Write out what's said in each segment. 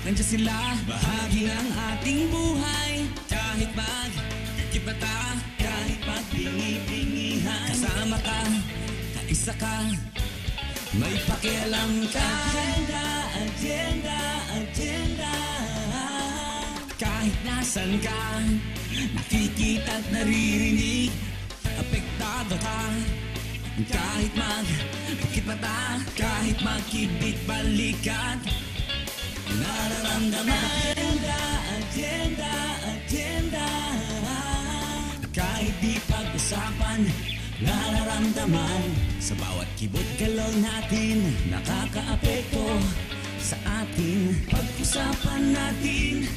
nandiyan sila, bahagi ng ating buhay. Kahit magkikipata, kahit magbingi-bingihan, kasama ka, kaisa ka, may pakialam ka. Agenda, agenda, agenda. Kahit nasan ka, nakikita at naririnig, apektado ka. Kahit magkikipata, kahit magkibit-balikat, nararamdaman. Agenda, agenda, agenda. Kahit di pag-usapan, nararamdaman. Sa bawat kibot-galaw natin, nakakaapekto sa atin. Pag-usapan natin,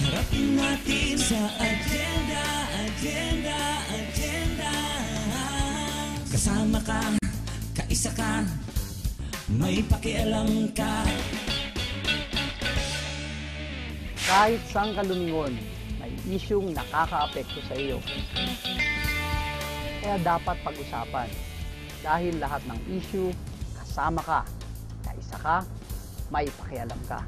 harapin natin sa agenda, agenda, agenda. Kasama ka, kaisa ka, may pakialam ka. Kahit saan ka lumingon, may isyung nakakaapekto sa iyo. Kaya dapat pag-usapan. Dahil lahat ng issue, kasama ka, kaisa ka, may pakialam ka.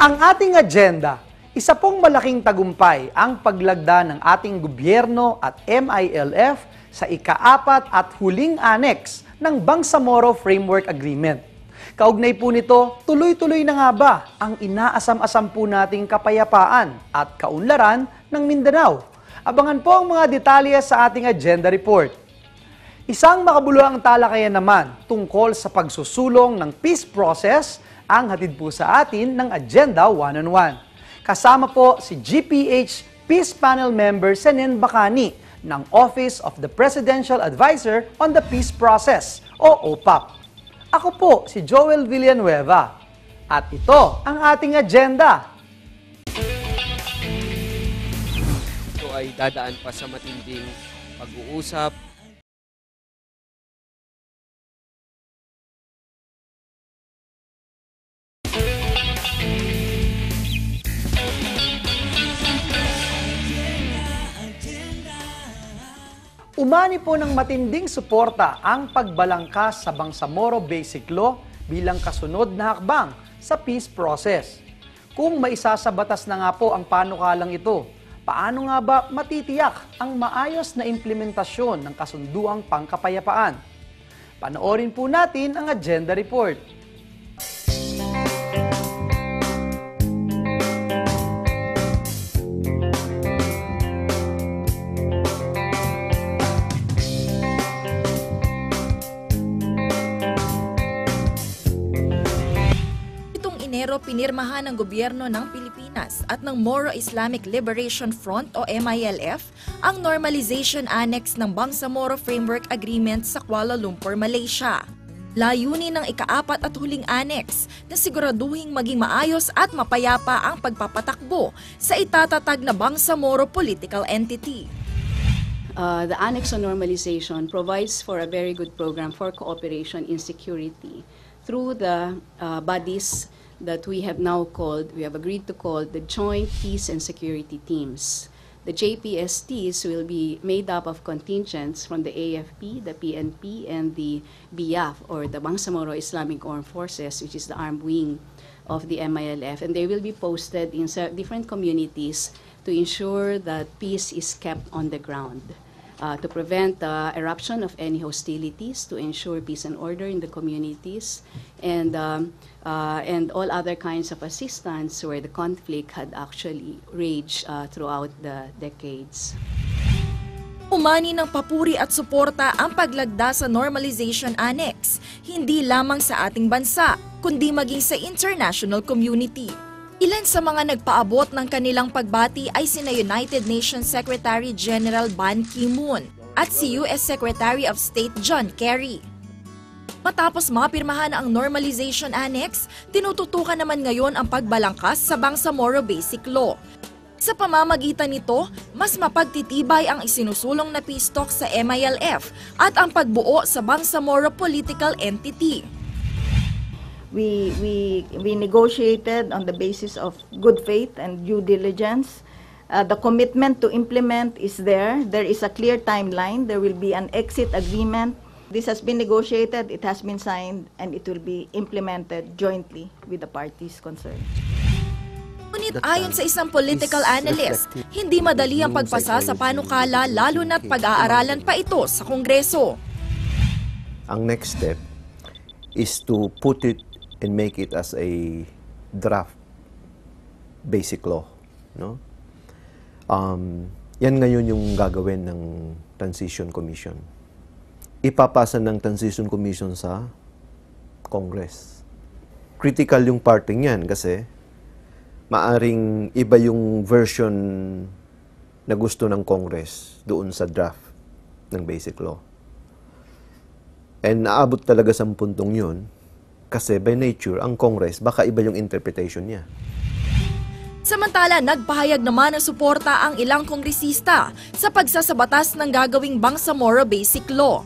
Ang ating agenda, isa pong malaking tagumpay ang paglagda ng ating gobyerno at MILF sa ika-4 at huling annex ng Bangsamoro Framework Agreement. Kaugnay po nito, tuloy-tuloy na nga ba ang inaasam-asam po nating kapayapaan at kaunlaran ng Mindanao? Abangan po ang mga detalye sa ating agenda report. Isang makabuluhang talakayan naman tungkol sa pagsusulong ng peace process ang hatid po sa atin ng Agenda 1-on-1. Kasama po si GPH Peace Panel Member Senen Bacani ng Office of the Presidential Advisor on the Peace Process o OPAP. Ako po si Joel Villanueva at ito ang ating agenda. Ito ay dadaan pa sa matinding pag-uusap. Umani po ng matinding suporta ang pagbalangkas sa Bangsamoro Basic Law bilang kasunod na hakbang sa peace process. Kung maisasabatas na nga po ang panukalang ito, paano nga ba matitiyak ang maayos na implementasyon ng kasunduang pangkapayapaan? Panoorin po natin ang agenda report. Pinirmahan ng gobyerno ng Pilipinas at ng Moro Islamic Liberation Front o MILF ang Normalization Annex ng Bangsamoro Framework Agreement sa Kuala Lumpur, Malaysia. Layunin ng ika-4 at huling annex na siguraduhing maging maayos at mapayapa ang pagpapatakbo sa itatatag na Bangsamoro political entity. The Annex on Normalization provides for a very good program for cooperation in security through the bodies that we have agreed to call the Joint Peace and Security Teams. The JPSTs will be made up of contingents from the AFP, the PNP, and the BIAF, or the Bangsamoro Islamic Armed Forces, which is the armed wing of the MILF. And they will be posted in different communities to ensure that peace is kept on the ground, to prevent the eruption of any hostilities, to ensure peace and order in the communities, and all other kinds of assistance where the conflict had actually raged throughout the decades. Umani ng papuri at suporta ang paglagda sa Normalization Annex, hindi lamang sa ating bansa, kundi maging sa international community. Ilan sa mga nagpaabot ng kanilang pagbati ay sina United Nations Secretary General Ban Ki-moon at si US Secretary of State John Kerry. Matapos mapirmahan ang Normalization Annex, tinututukan naman ngayon ang pagbalangkas sa Bangsamoro Basic Law. Sa pamamagitan nito, mas mapagtitibay ang isinusulong na peace talks sa MILF at ang pagbuo sa Bangsamoro political entity. We negotiated on the basis of good faith and due diligence. The commitment to implement is there. There is a clear timeline. There will be an exit agreement This has been negotiated, it has been signed, and it will be implemented jointly with the parties concerned. Ngunit ayon sa isang political analyst, hindi madali ang pagpasa sa panukala lalo na't pag-aaralan pa ito sa Kongreso. Ang next step is to put it and make it as a draft basic law, no? Yan ngayon yung gagawin ng Transition Commission. Ipapasa ng Transition Commission sa Congress. Critical yung parting yan kasi maaring iba yung version na gusto ng Congress doon sa draft ng basic law. And naabot talaga sa puntong yun kasi by nature, ang Congress, baka iba yung interpretation niya. Samantala, nagpahayag naman ng suporta ang ilang kongresista sa pagsasabatas ng gagawing Bangsamoro Basic Law.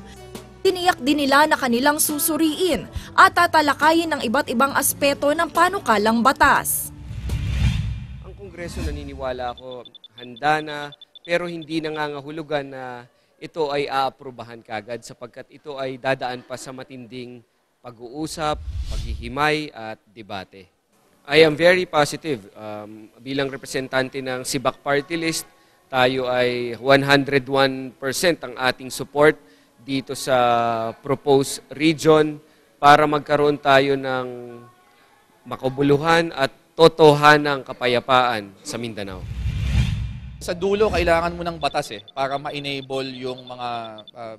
Tiniyak din nila na kanilang susuriin at tatalakayin ng iba't ibang aspeto ng panukalang batas. Ang Kongreso, naniniwala ako, handa na pero hindi nangangahulugan na ito ay aaprubahan kagad sapagkat ito ay dadaan pa sa matinding pag-uusap, paghihimay at debate. I am very positive. Bilang representante ng Sibak Party List, tayo ay 101% ang ating support dito sa proposed region para magkaroon tayo ng makabuluhan at totohanang kapayapaan sa Mindanao. Sa dulo, kailangan mo ng batas para ma-enable yung mga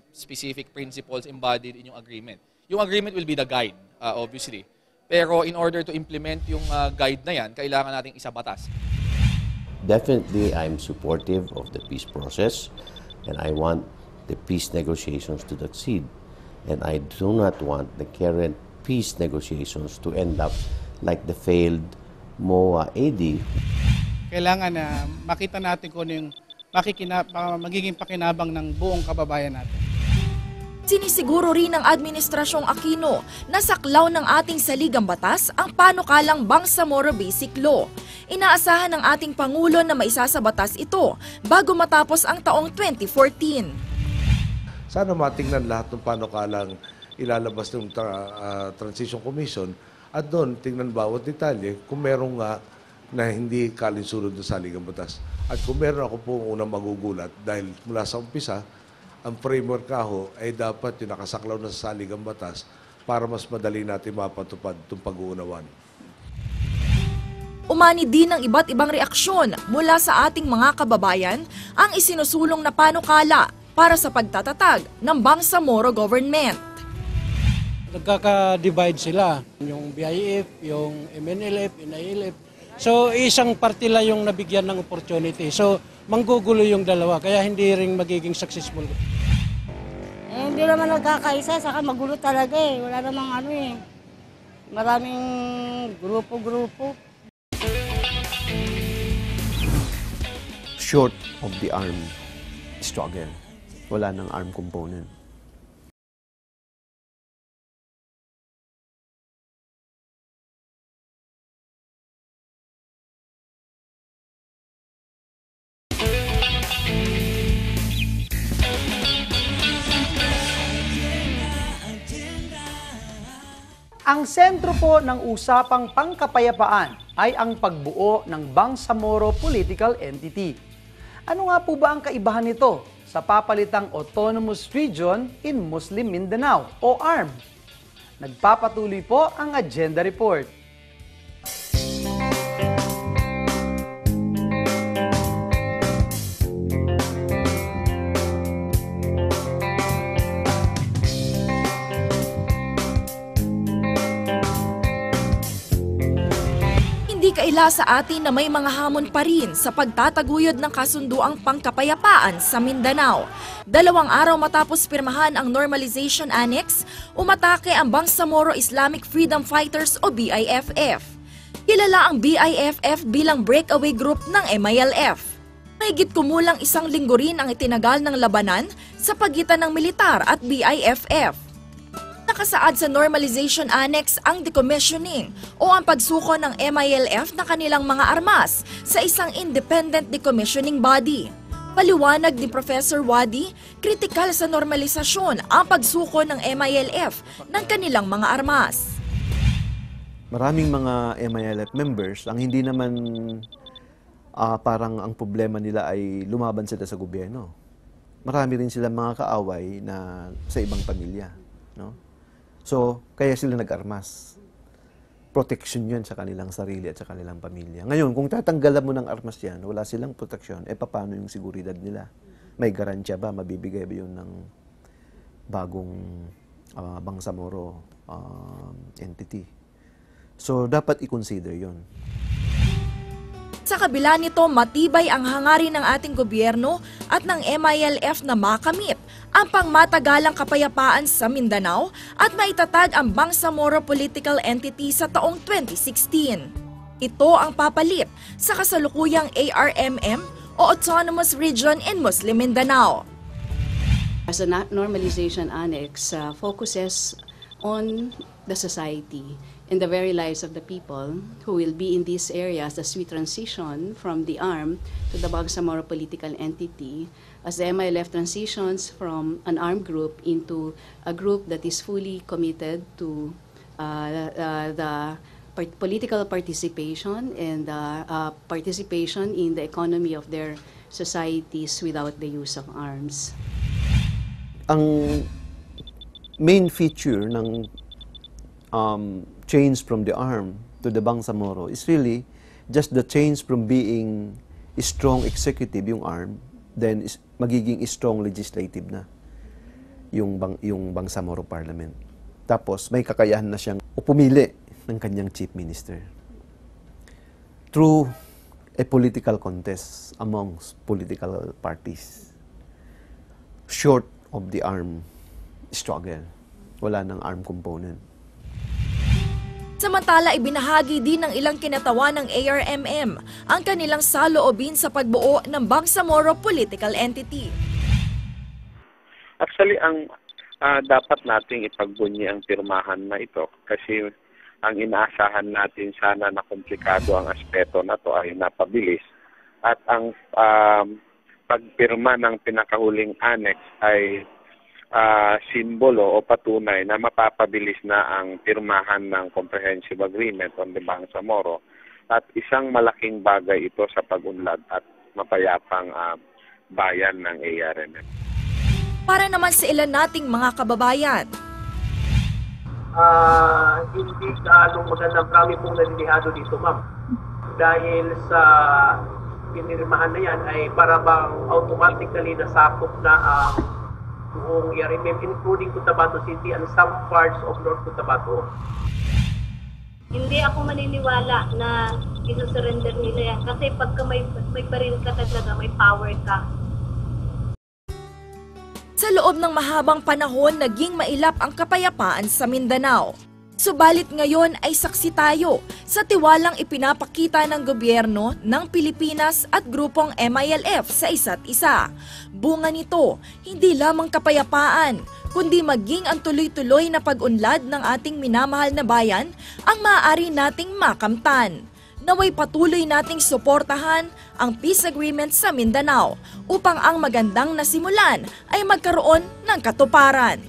specific principles embodied in yung agreement. Yung agreement will be the guide, obviously. Pero in order to implement yung guide na yan, kailangan nating isa batas. Definitely, I'm supportive of the peace process and I want the peace negotiations to succeed. And I do not want the current peace negotiations to end up like the failed MOA-AD. Kailangan na makita natin kung yung magiging pakinabang ng buong kababayan natin. Sinisiguro rin ng Administrasyong Aquino na saklaw ng ating saligang batas ang panukalang Bangsamoro Basic Law. Inaasahan ng ating Pangulo na maisasa batas ito bago matapos ang taong 2014. Sana matingnan lahat ng panukalang ilalabas ng Transition Commission at doon tingnan bawat detalye kung merong nga na hindi kalinsunod ng saligang batas. At kung meron ako po unang magugulat dahil mula sa umpisa, ang framework kaho ay dapat yung nakasaklaw na sa saligang batas para mas madali natin mapatupad itong pag-uunawan. Umani din ng iba't ibang reaksyon mula sa ating mga kababayan ang isinusulong na panukala para sa pagtatatag ng Bangsamoro government. Nagkaka-divide sila, yung BIF, yung MNLF, NILF. So isang party lang yung nabigyan ng opportunity. So manggugulo yung dalawa, kaya hindi rin magiging successful. Hindi naman nagkakaisa, saka magulo talaga Wala namang maraming grupo-grupo. Short of the armed struggle. Wala nang armed component. Ang sentro po ng usapang pangkapayapaan ay ang pagbuo ng Bangsamoro Political Entity. Ano nga po ba ang kaibahan nito sa papalitang Autonomous Region in Muslim Mindanao o ARM? Nagpapatuloy po ang Agenda Report. Kaila sa atin na may mga hamon pa rin sa pagtataguyod ng kasunduang pangkapayapaan sa Mindanao. 2 araw matapos pirmahan ang Normalization Annex, umatake ang Bangsamoro Islamic Freedom Fighters o BIFF. Kilala ang BIFF bilang breakaway group ng MILF. Mahigit kumulang 1 linggo rin ang itinagal ng labanan sa pagitan ng militar at BIFF. Nakasaad sa Normalization Annex ang decommissioning o ang pagsuko ng MILF na kanilang mga armas sa isang independent decommissioning body. Paliwanag ni Professor Wadi, kritikal sa normalisasyon ang pagsuko ng MILF ng kanilang mga armas. Maraming mga MILF members ang hindi naman parang ang problema nila ay lumaban sila sa gobyerno. Marami rin silang mga kaaway na sa ibang pamilya. No? So, kaya sila nag-armas. Protection yun sa kanilang sarili at sa kanilang pamilya. Ngayon, kung tatanggalan mo ng armas yan, wala silang proteksyon, paano yung seguridad nila? May garansya ba? Mabibigay ba yun ng bagong Bangsamoro entity? So, dapat i-consider yun. Sa kabila nito, matibay ang hangarin ng ating gobyerno at ng MILF na makamit ang pangmatagalang kapayapaan sa Mindanao at maitatag ang Bangsamoro Political Entity sa taong 2016. Ito ang papalit sa kasalukuyang ARMM o Autonomous Region in Muslim Mindanao. As a normalization annex focuses on the society and the very lives of the people who will be in these areas as we transition from the ARM to the Bangsamoro political entity, as the MILF transitions from an armed group into a group that is fully committed to the political participation and participation in the economy of their societies without the use of arms. Ang main feature ng change from the ARM to the Bangsamoro is really just the change from being a strong executive, yung ARM, then magiging strong legislative na yung Bangsamoro Parliament. Tapos may kakayahan na siyang pumili ng kanyang chief minister through a political contest amongst political parties. Short of the ARM struggle. Wala ng ARM component. Samantala, ibinahagi din ng ilang kinatawan ng ARMM ang kanilang saloobin sa pagbuo ng Bangsamoro Political Entity. Actually, ang dapat nating ipagbunyi ang pirmahan na ito kasi ang inaasahan natin sana na komplikado ang aspeto na to ay napabilis at ang pagpirma ng pinakahuling annex ay simbolo o patunay na mapapabilis na ang pirmahan ng Comprehensive Agreement on the Bangsamoro at isang malaking bagay ito sa pag-unlad at mapayapang bayan ng ARMM. Para naman sa ilan nating mga kababayan, hindi gaano magandang kami pong nanilihado dito, ma'am. Dahil sa pinirmahan na yan ay para bang automatically nasakop na ang buong ARMM, including Cotabato City and some parts of North Cotabato. Hindi ako maniniwala na isusurrender nila yan. Kasi pagka may baril ka talaga, may power ka. sa loob ng mahabang panahon naging mailap ang kapayapaan sa Mindanao. Subalit ngayon ay saksi tayo sa tiwalang ipinapakita ng gobyerno ng Pilipinas at grupong MILF sa isa't isa. Bunga nito, hindi lamang kapayapaan, kundi maging ang tuloy-tuloy na pag-unlad ng ating minamahal na bayan ang maaari nating makamtan. Naway patuloy nating suportahan ang peace agreement sa Mindanao upang ang magandang nasimulan ay magkaroon ng katuparan.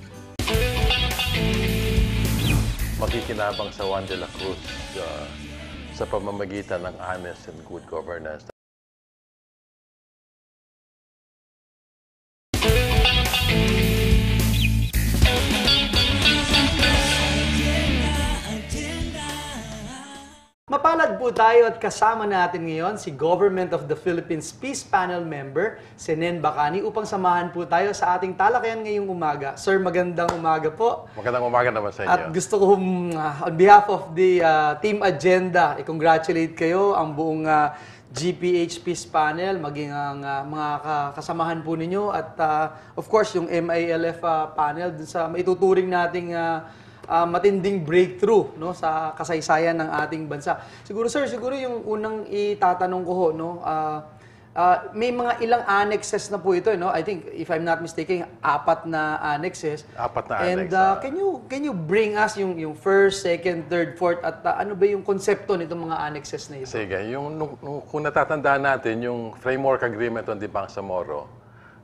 Makikinabang sa Juan de la Cruz sa pamamagitan ng honest and good governance. Mapalad po tayo at kasama natin ngayon si Government of the Philippines Peace Panel member, si Nen Bacani, upang samahan po tayo sa ating talakayan ngayong umaga. Sir, magandang umaga po. Magandang umaga naman sa inyo. At gusto ko on behalf of the Team Agenda, i-congratulate kayo ang buong GPH Peace Panel, maging ang mga kasamahan po ninyo at of course yung MILF panel dun sa maituturing nating matinding breakthrough no sa kasaysayan ng ating bansa. Siguro sir, siguro yung unang itatanong ko no, May mga ilang annexes na po ito, no? I think, if I'm not mistaken, 4 na annexes. 4 na And annex. can you bring us yung first, second, third, fourth, at ano ba yung konsepto nitong mga annexes na ito? Sige, kung natatandaan natin, yung Framework Agreement on the Bangsamoro,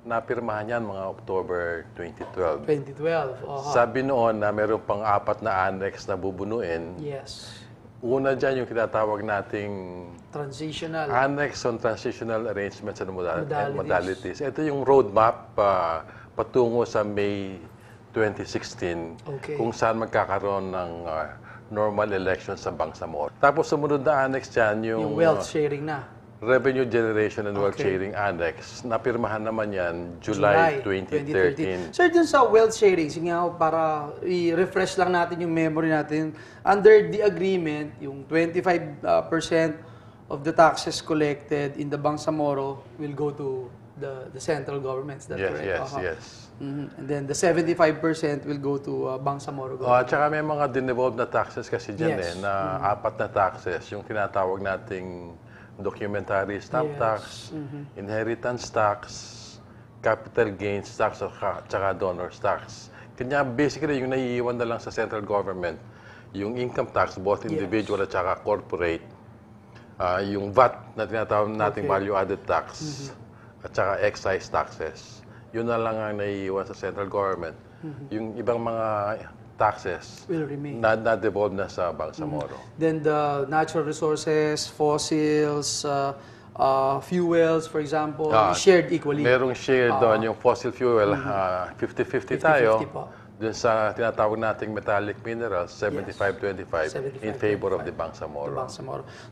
napirmahan yan mga October 2012. 2012. Sabi noon na meron pang 4 na annex na bubunuin. Yes. Una dyan yung tinatawag nating Transitional. Annex on Transitional Arrangements and Modalities. Ito yung roadmap patungo sa May 2016 kung saan magkakaroon ng normal elections sa Bangsamoro. Tapos sumunod na annex dyan Yung wealth sharing na. Revenue Generation and Wealth Sharing Annex. Napirmahan naman yan July 2013. Sir, dun sa wealth sharing, sige nga para i-refresh lang natin yung memory natin. Under the agreement, yung 25% of the taxes collected in the Bangsamoro will go to the central government. Is that correct? Yes. And then the 75% will go to Bangsamoro government. At saka may mga dinevolved na taxes kasi dyan na 4 na taxes. Yung tinatawag nating documentary stamp tax, inheritance tax, capital gains tax, at saka donors tax. Kanya basically yung naiiwan na lang sa central government, yung income tax, both individual at saka corporate, yung VAT na tinatawag nating value-added tax, at saka excise taxes. Yun na lang ang naiiwan sa central government. Yung ibang mga taxes will remain. Na-devolve na sa Bangsamoro. Then the natural resources, fossils, fuels, for example, shared equally. Merong shared doon. Yung fossil fuel, 50-50 tayo. 50-50 po. Dun sa tinatawag nating metallic minerals, 75-25 in favor of the Bangsamoro.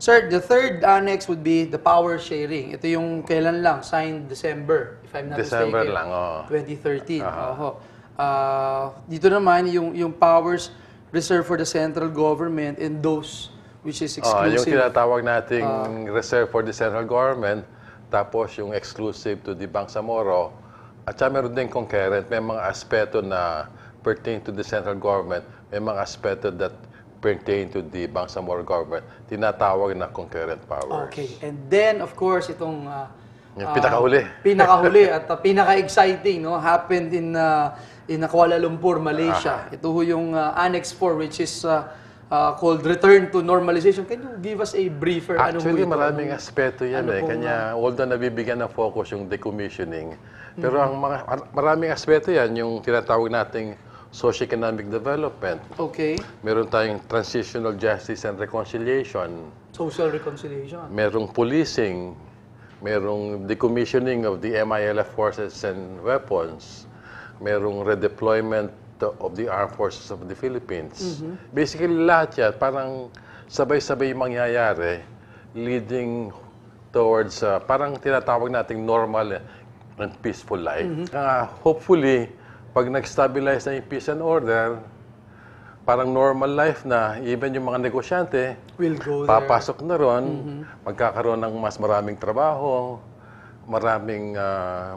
Sir, the third annex would be the power sharing. Ito yung kailan lang, signed December, if I'm not December mistaken. lang, 2013. Dito naman, yung powers reserved for the central government and those which is exclusive. Yung tinatawag nating reserved for the central government, tapos yung exclusive to the Bangsamoro, at saka meron din concurrent, may mga aspeto na pertain to the central government, may mga aspeto that pertain to the Bangsamoro government, tinatawag na concurrent powers. Okay. And then, of course, itong yung pinakahuli. Pinakahuli at pinaka-exciting, no, happened in Kuala Lumpur, Malaysia. Ito yung Annex 4, which is called Return to Normalization. Can you give us a briefer? Actually, maraming aspeto yan. Kanya, although nabibigyan ng focus yung decommissioning, pero ang maraming aspeto yan, yung tinatawag nating socio-economic development. Okay. Meron tayong transitional justice and reconciliation. Social reconciliation. Merong policing. Merong decommissioning of the MILF forces and weapons. Merong redeployment of the armed forces of the Philippines. Basically, lahat yan, parang sabay-sabay mangyayari, leading towards, parang tinatawag nating normal and peaceful life. Hopefully, pag nag-stabilize na yung peace and order, parang normal life na, even yung mga negosyante, will go papasok na ron, magkakaroon ng mas maraming trabaho, maraming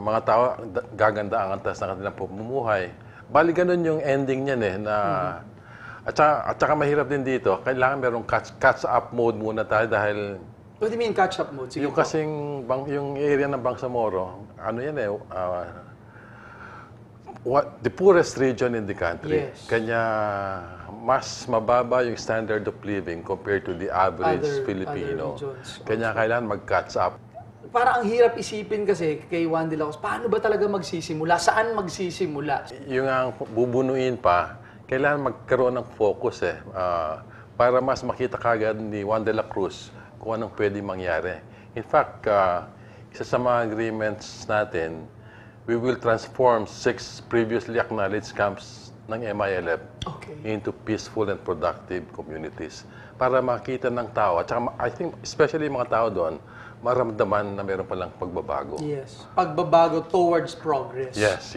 mga tao gaganda ang antas ng kanilang pamumuhay. Bali ganun yung ending niyan na at saka mahirap din dito, kailangan merong catch up mode muna tayo dahil what do you mean catch up mode? Sige yung po. Kasing yung area ng Bangsamoro, ano yan the poorest region in the country. Yes. Kanya mas mababa yung standard of living compared to the average Filipino. Kanya kailangan mag-catch up. Para ang hirap isipin kasi kay Juan de la Cruz, paano ba talaga magsisimula? Saan magsisimula? Yung ang bubunuin pa, kailangan magkaroon ng focus para mas makita kagad ni Juan de la Cruz kung anong pwede mangyari. In fact, isa sa mga agreements natin, we will transform 6 previously acknowledged camps ng MILF into peaceful and productive communities para makita ng tao. At saka, I think, especially mga tao doon, maramdaman na meron palang pagbabago. Yes. Pagbabago towards progress. Yes.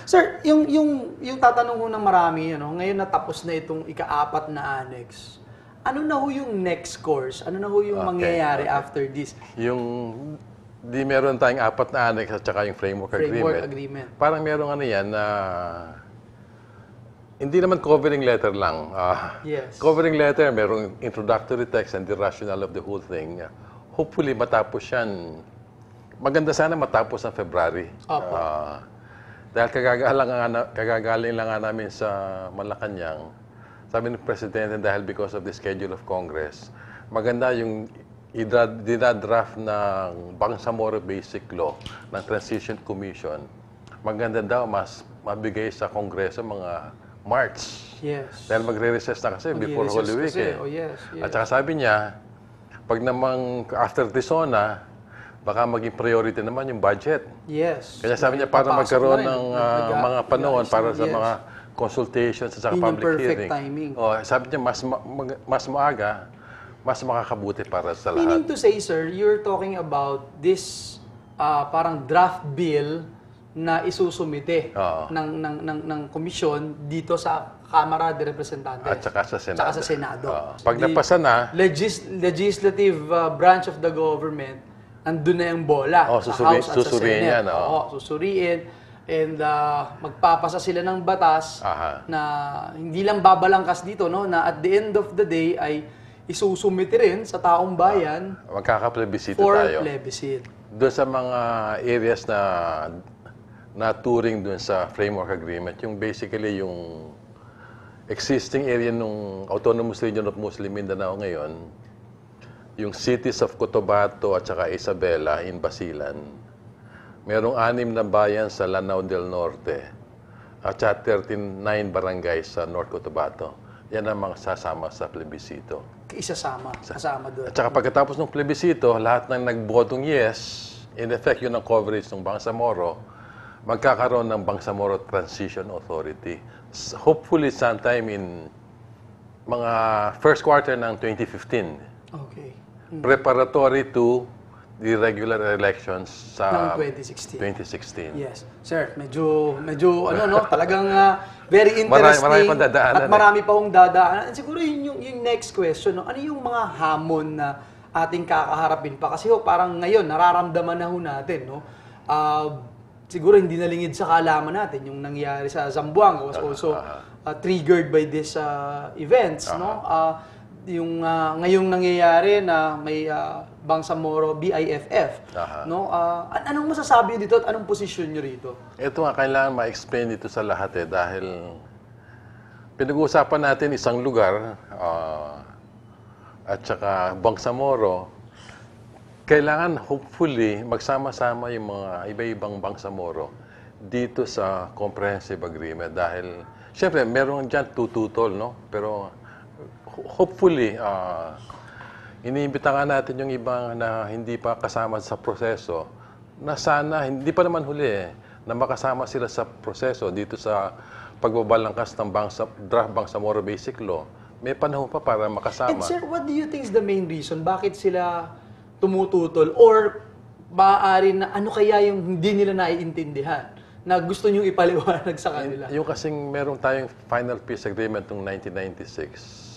Sir, yung tatanong ko ng marami, ngayon natapos na itong ika-4 na annex. Ano na ho yung next course? Ano na ho yung mangyayari after this? Yung di meron tayong 4 na annex at saka yung framework agreement. Parang meron yan na hindi naman covering letter lang. Yes. Covering letter, merong introductory text and the rationale of the whole thing. Hopefully, matapos yan maganda sana matapos ng February. Opo. Dahil kagagaling lang nga namin sa Malacanang, sabi ng Presidente, dahil because of the schedule of Congress, maganda yung dinadraft ng Bangsamoro Basic Law ng Transition Commission. Maganda daw mas mabigay sa Kongreso mga March. Yes. Dahil magre-recess na kasi before Holy Week. Oh, yes, yes. At saka sabi niya, pag namang after Tisona, baka maging priority naman yung budget. Yes. Kaya sabi niya, para magkaroon ng mga panahon para sa mga consultations at saka public hearing. Timing. Sabi niya, mas maaga, mas makakabuti para sa lahat. Meaning to say, sir, you're talking about this parang draft bill na isusumite ng komisyon dito sa Kamara de Representantes. At saka sa Senado. Tsaka sa Senado. Pag napasa na, legislative branch of the government, andun na yung bola sa House at sa susuriin Senate. yan. Susuriin. And magpapasa sila ng batas na hindi lang babalangkas dito, no, na at the end of the day ay isusumite rin sa taong bayan magkakaplebisito for tayo. plebiscite. Doon sa mga areas na touring doon sa framework agreement, yung basically yung existing area ng Autonomous Region of Muslim Mindanao ngayon, yung cities of Cotabato at saka Isabela in Basilan, merong 6 na bayan sa Lanao del Norte at saka 39 barangays sa North Cotabato. Yan ang mga sasama sa plebisito. Kasama doon. At saka pagkatapos ng plebisito, lahat ng nagbotong yes, in effect yun ang coverage ng Bangsamoro, magkakaroon ng Bangsamoro Transition Authority. Hopefully sometime in mga first quarter ng 2015. Okay. Preparatory to the regular elections sa ng 2016. 2016. Yes. Sir, medyo talagang very interesting. Marami pang dadaanan. At marami pa akong dadaanan. And siguro yung next question, no? Ano yung mga hamon na ating kakaharapin pa? Kasi parang ngayon, nararamdaman na natin, no? Siguro hindi nalingid sa kaalaman natin yung nangyari sa Zamboanga was also triggered by these events, no? Yung ngayong nangyayari na may Bangsamoro BIFF, no? Anong masasabi niyo dito at anong posisyon niyo rito? Ito nga kailangan ma-explain dito sa lahat dahil pinag-uusapan natin isang lugar at saka Bangsamoro. Kailangan hopefully magsama-sama yung mga iba-ibang Bangsamoro dito sa comprehensive agreement dahil syempre meron diyan tututol, no? Pero hopefully, iniimbita nga natin yung ibang na hindi pa kasama sa proseso na sana, hindi pa naman huli na makasama sila sa proseso dito sa pagbabalangkas ng draft Bangsamoro Basic Law. May panahon pa para makasama. And sir, what do you think is the main reason? Bakit sila tumututol? Or maaari na ano kaya yung hindi nila naiintindihan na gusto nyo ipaliwanag sa kanila? Yung kasing meron tayong final peace agreement noong 1996,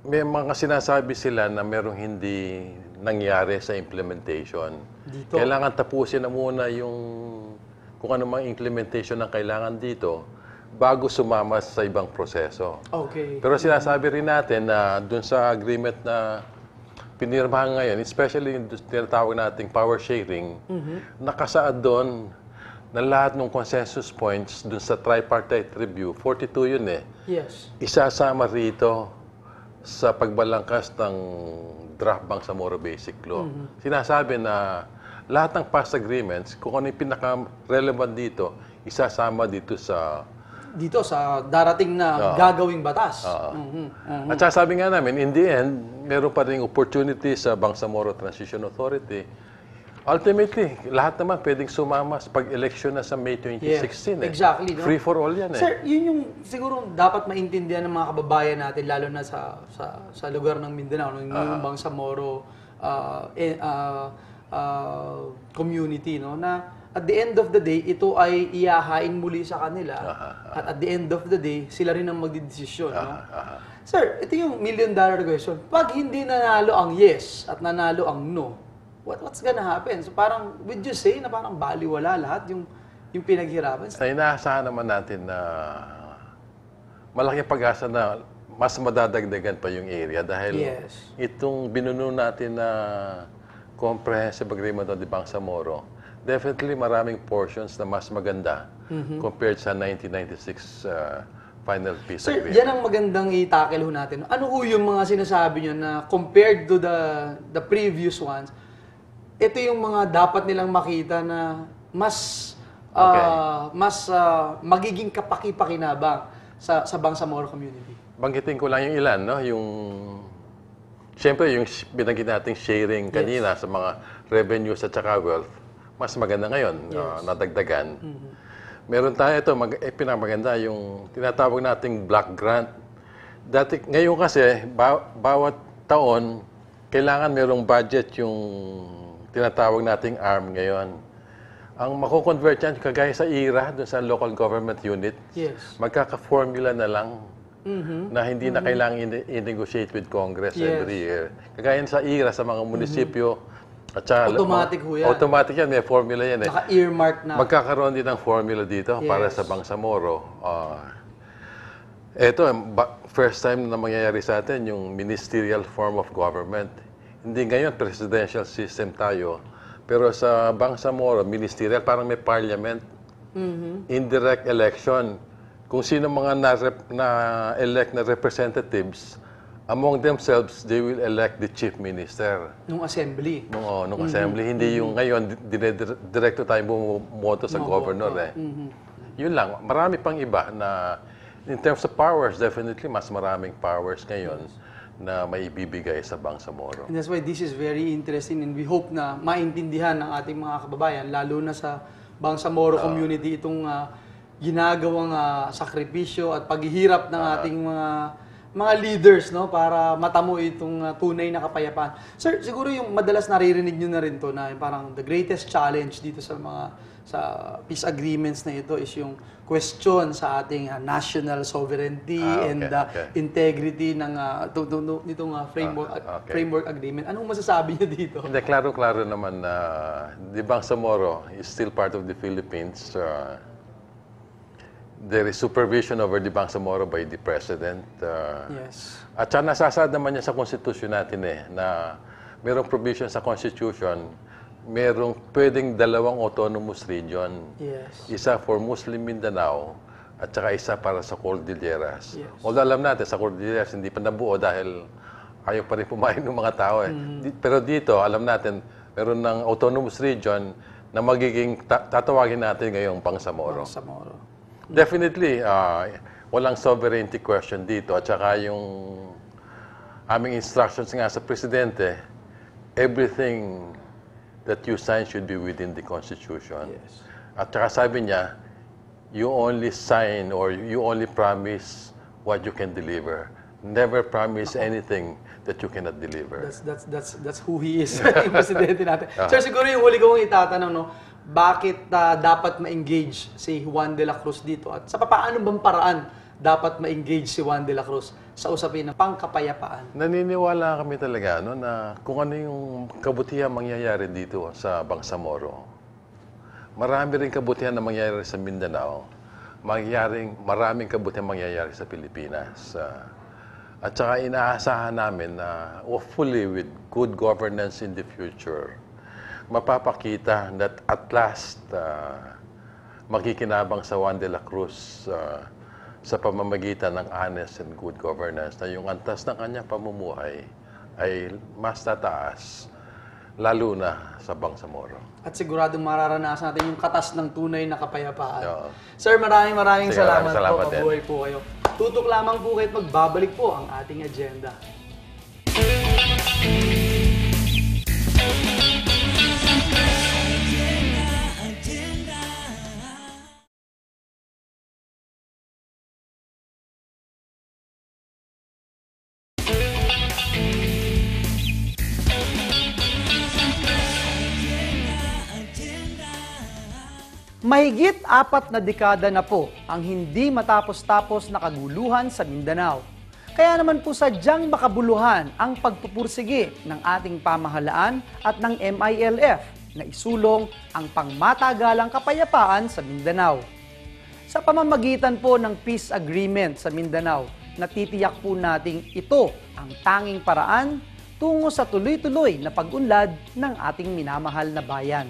may mga sinasabi sila na merong hindi nangyari sa implementation. Dito. Kailangan tapusin na muna yung kung ano mang implementation ang kailangan dito bago sumama sa ibang proseso. Okay. Pero sinasabi rin natin na dun sa agreement na pinirmahan ngayon, especially yung tinatawag nating power sharing, nakasaad doon na lahat ng consensus points dun sa tripartite review, 42 yun eh. Yes. Isasama rito sa pagbalangkas ng draft Bangsamoro Basic Law. Sinasabi na lahat ng past agreements, kung ano yung pinaka-relevant dito, isasama dito sa darating na gagawing batas. At sabi nga namin, in the end, meron pa rin opportunity sa Bangsamoro Transition Authority. Ultimately, lahat naman pwedeng sumama sa pag-election na sa May 2016. Yes, exactly. No? Free for all yan eh. Sir, yun yung siguro dapat maintindihan ng mga kababayan natin, lalo na sa lugar ng Mindanao, yung Bangsamoro community, no? Na at the end of the day, ito ay iyahain muli sa kanila. At at the end of the day, sila rin ang magdidesisyon. No? Sir, ito yung million-dollar question. Pag hindi nanalo ang yes at nanalo ang no, what's gonna happen? So parang, would you say na parang baliwala lahat yung pinaghirapan? Ay, inaasahan naman natin na malaking pag-asa na mas madadagdagan pa yung area dahil itong binuno natin na Comprehensive Agreement on the Bangsamoro, definitely maraming portions na mas maganda compared sa 1996 final peace Sir, agreement. yan ang magandang i-tackle ho natin. Ano ho yung mga sinasabi nyo na compared to the previous ones, ito yung mga dapat nilang makita na mas magiging kapaki-pakinabang sa Bangsamoro community? Banggitin ko lang yung ilan, no? Siyempre, yung binanggit nating sharing kanina sa mga revenues at saka wealth, mas maganda ngayon, nadagdagan. Meron tayo ito, pinamaganda, yung tinatawag nating block grant. Ngayon kasi, bawat taon, kailangan merong budget yung tinatawag nating ARM ngayon. Ang mako-convert yan, kagaya sa IRA, dun sa local government unit, magkaka-formula na lang na hindi na kailangan i-negotiate with Congress every year. Kagaya sa IRA, sa mga munisipyo, at saka, automatic ho yan. Automatic yan, may formula yan. Naka-earmark na. Magkakaroon din ng formula dito para sa Bangsamoro. Ito, first time na mangyayari sa atin, yung ministerial form of government. Hindi ngayon, presidential system tayo. Pero sa Bangsamoro, ministerial, parang may parliament. Indirect election. Kung sino mga na-elect na representatives, among themselves, they will elect the chief minister. Nung assembly. Nung assembly. Hindi yung ngayon, direkto tayo bumoto sa governor. Yun lang. Marami pang iba na, in terms of powers, definitely, mas maraming powers ngayon na may ibibigay sa Bangsamoro. And that's why this is very interesting and we hope na maintindihan ng ating mga kababayan, lalo na sa Bangsamoro community, itong ginagawang sakripisyo at paghihirap ng ating mga leaders, no, para matamo itong tunay na kapayapaan. Sir, siguro yung madalas naririnig nyo na rin to na parang the greatest challenge dito sa peace agreements na ito is yung question sa ating national sovereignty and integrity ng nitong framework agreement. Anong masasabi niyo dito? Hindi, klaro-klaro naman na the Bangsamoro is still part of the Philippines. There is supervision over the Bangsamoro by the President. At saka nasasad naman niya sa Constitution natin na mayroong provision sa Constitution, mayroong pwedeng dalawang autonomous region. Isa for Muslim Mindanao at saka isa para sa Cordilleras. Although alam natin, sa Cordilleras hindi pa nabuo dahil ayaw pa rin pumain ng mga tao. Pero dito, alam natin, meron ng autonomous region na magiging tatawagin natin ngayong Bangsamoro. Definitely, walang sovereignty question dito. At saka yung aming instructions nga sa Presidente, everything that you sign should be within the Constitution. At saka sabi niya, you only sign or you only promise what you can deliver. Never promise anything that you cannot deliver. That's who he is, yung Presidente natin. Sir, siguro yung huli kong itatanong, no, bakit dapat ma-engage si Juan de la Cruz dito? At sa paano bang paraan dapat ma-engage si Juan de la Cruz sa usapin ng pangkapayapaan? Naniniwala kami talaga na kung ano yung kabutihan mangyayari dito sa Bangsamoro, marami rin kabutihan na mangyayari sa Mindanao, maraming kabutihan mangyayari sa Pilipinas. At saka inaasahan namin na hopefully with good governance in the future, mapapakita that at last makikinabang sa Juan de la Cruz sa pamamagitan ng honest and good governance na yung antas ng kanyang pamumuhay ay mas tataas, lalo na sa Bangsamoro. At siguradong mararanasan natin yung katas ng tunay na kapayapaan. Sir, maraming salamat po. Mabuhay po kayo. Tutok lamang po kayo at magbabalik po ang ating agenda. Mahigit 4 na dekada na po ang hindi matapos-tapos na kaguluhan sa Mindanao. Kaya naman po sadyang makabuluhan ang pagpupursige ng ating pamahalaan at ng MILF na isulong ang pangmatagalang kapayapaan sa Mindanao. Sa pamamagitan po ng peace agreement sa Mindanao, natitiyak po nating ito ang tanging paraan tungo sa tuloy-tuloy na pag-unlad ng ating minamahal na bayan.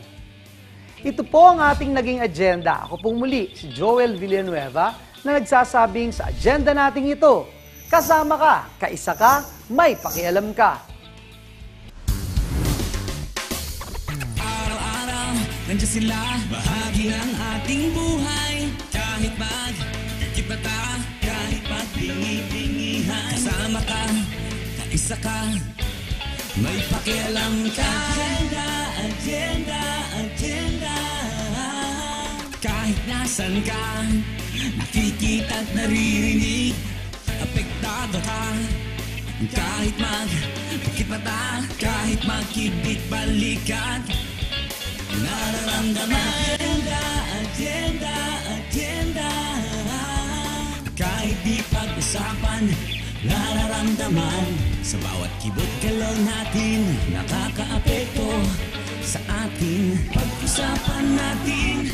Ito po ang ating naging agenda. Ako pong muli, si Joel Villanueva, na nagsasabing sa agenda nating ito, kasama ka, kaisa ka, may pakialam ka. Araw-araw, nandiyan sila, bahagi ng ating buhay. Kahit magkikipata, kahit magpingi-pingihan. Kasama ka, kaisa ka, may pakialam ka. Agenda, agenda, agenda. Kahit nasan ka, nakikita at naririnig, apektado ka. Kahit magkikipata, kahit magkibit-balikat, nararamdaman. Agenda, agenda, agenda. Kahit di pag-usapan, nararamdaman. Sa bawat kibot-galaw natin, nakakaapekto sa atin. Pag-usapan natin